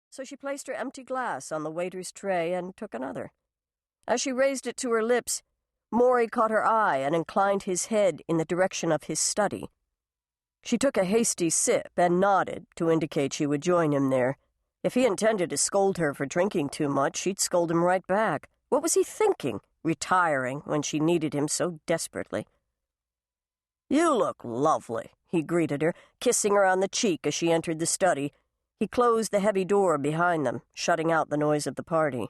so she placed her empty glass on the waiter's tray and took another. As she raised it to her lips, Maury caught her eye and inclined his head in the direction of his study. She took a hasty sip and nodded to indicate she would join him there. If he intended to scold her for drinking too much, she'd scold him right back. What was he thinking, retiring when she needed him so desperately? "You look lovely," he greeted her, kissing her on the cheek as she entered the study. He closed the heavy door behind them, shutting out the noise of the party.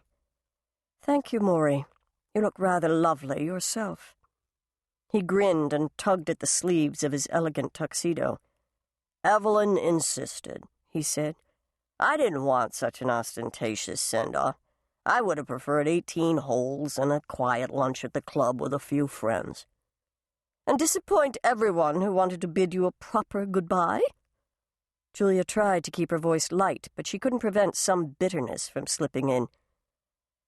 "Thank you, Maury. You look rather lovely yourself." He grinned and tugged at the sleeves of his elegant tuxedo. "Evelyn insisted," he said. "I didn't want such an ostentatious send-off. I would have preferred 18 holes and a quiet lunch at the club with a few friends." "And disappoint everyone who wanted to bid you a proper goodbye?" Julia tried to keep her voice light, but she couldn't prevent some bitterness from slipping in.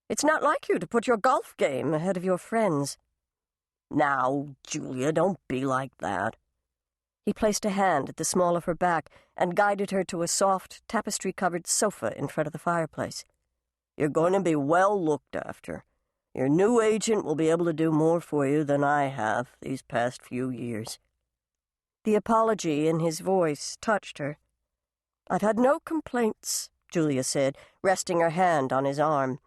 "It's not like you to put your golf game ahead of your friends." "Now, Julia, don't be like that." He placed a hand at the small of her back and guided her to a soft, tapestry-covered sofa in front of the fireplace. "You're going to be well looked after. Your new agent will be able to do more for you than I have these past few years." The apology in his voice touched her. "I've had no complaints," Julia said, resting her hand on his arm.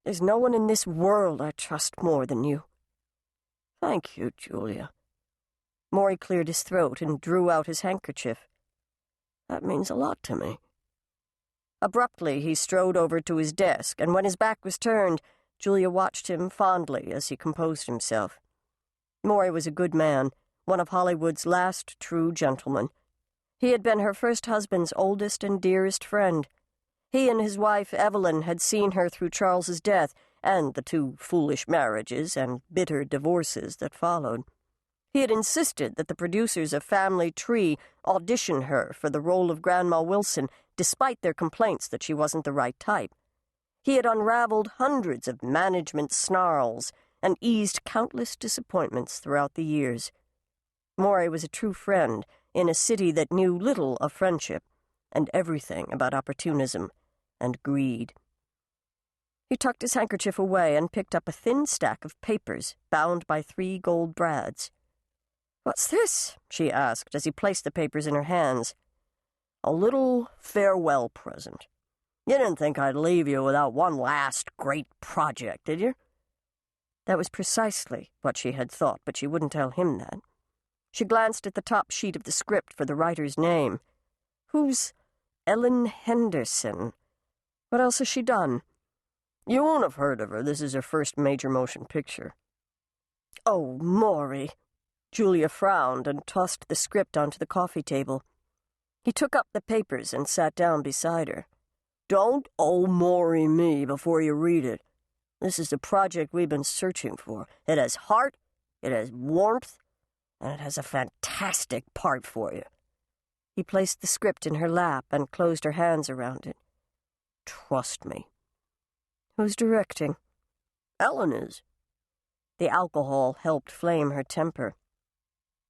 "There's no one in this world I trust more than you." "Thank you, Julia." Maury cleared his throat and drew out his handkerchief. "That means a lot to me." Abruptly, he strode over to his desk, and when his back was turned, Julia watched him fondly as he composed himself. Maury was a good man, one of Hollywood's last true gentlemen. He had been her first husband's oldest and dearest friend. He and his wife, Evelyn, had seen her through Charles's death and the 2 foolish marriages and bitter divorces that followed. He had insisted that the producers of Family Tree audition her for the role of Grandma Wilson, despite their complaints that she wasn't the right type. He had unraveled hundreds of management snarls and eased countless disappointments throughout the years. Maury was a true friend in a city that knew little of friendship and everything about opportunism and greed. He tucked his handkerchief away and picked up a thin stack of papers bound by 3 gold brads. "What's this?" she asked as he placed the papers in her hands. "A little farewell present. You didn't think I'd leave you without one last great project, did you?" That was precisely what she had thought, but she wouldn't tell him that. She glanced at the top sheet of the script for the writer's name. "Who's Ellen Henderson? What else has she done?" "You won't have heard of her. This is her first major motion picture." "Oh, Maury." Julia frowned and tossed the script onto the coffee table. He took up the papers and sat down beside her. "Don't Maury me before you read it. This is the project we've been searching for. It has heart, it has warmth, and it has a fantastic part for you." He placed the script in her lap and closed her hands around it. "Trust me." "Who's directing?" "Ellen is." The alcohol helped flame her temper.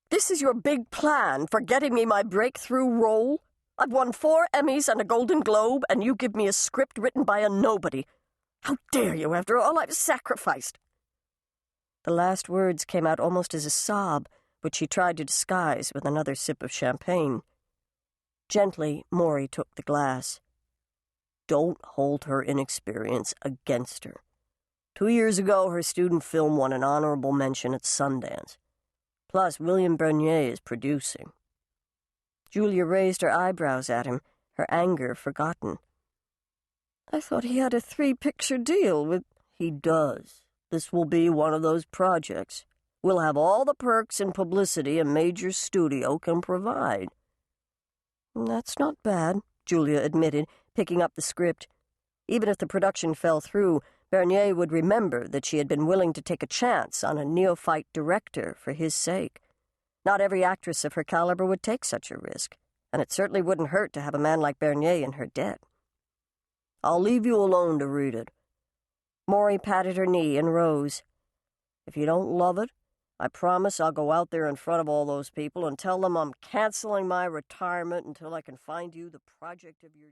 "This is your big plan for getting me my breakthrough role? I've won 4 Emmys and a Golden Globe, and you give me a script written by a nobody. How dare you, after all I've sacrificed?" The last words came out almost as a sob, which she tried to disguise with another sip of champagne. Gently, Maury took the glass. "Don't hold her inexperience against her. 2 years ago, her student film won an honorable mention at Sundance. Plus, William Bernier is producing." Julia raised her eyebrows at him, her anger forgotten. "I thought he had a 3-picture deal with—" "He does. This will be one of those projects. We'll have all the perks and publicity a major studio can provide." "That's not bad," Julia admitted, picking up the script. Even if the production fell through, Bernier would remember that she had been willing to take a chance on a neophyte director for his sake. Not every actress of her caliber would take such a risk, and it certainly wouldn't hurt to have a man like Bernier in her debt. "I'll leave you alone to read it." Maury patted her knee and rose. "If you don't love it, I promise I'll go out there in front of all those people and tell them I'm canceling my retirement until I can find you the project of your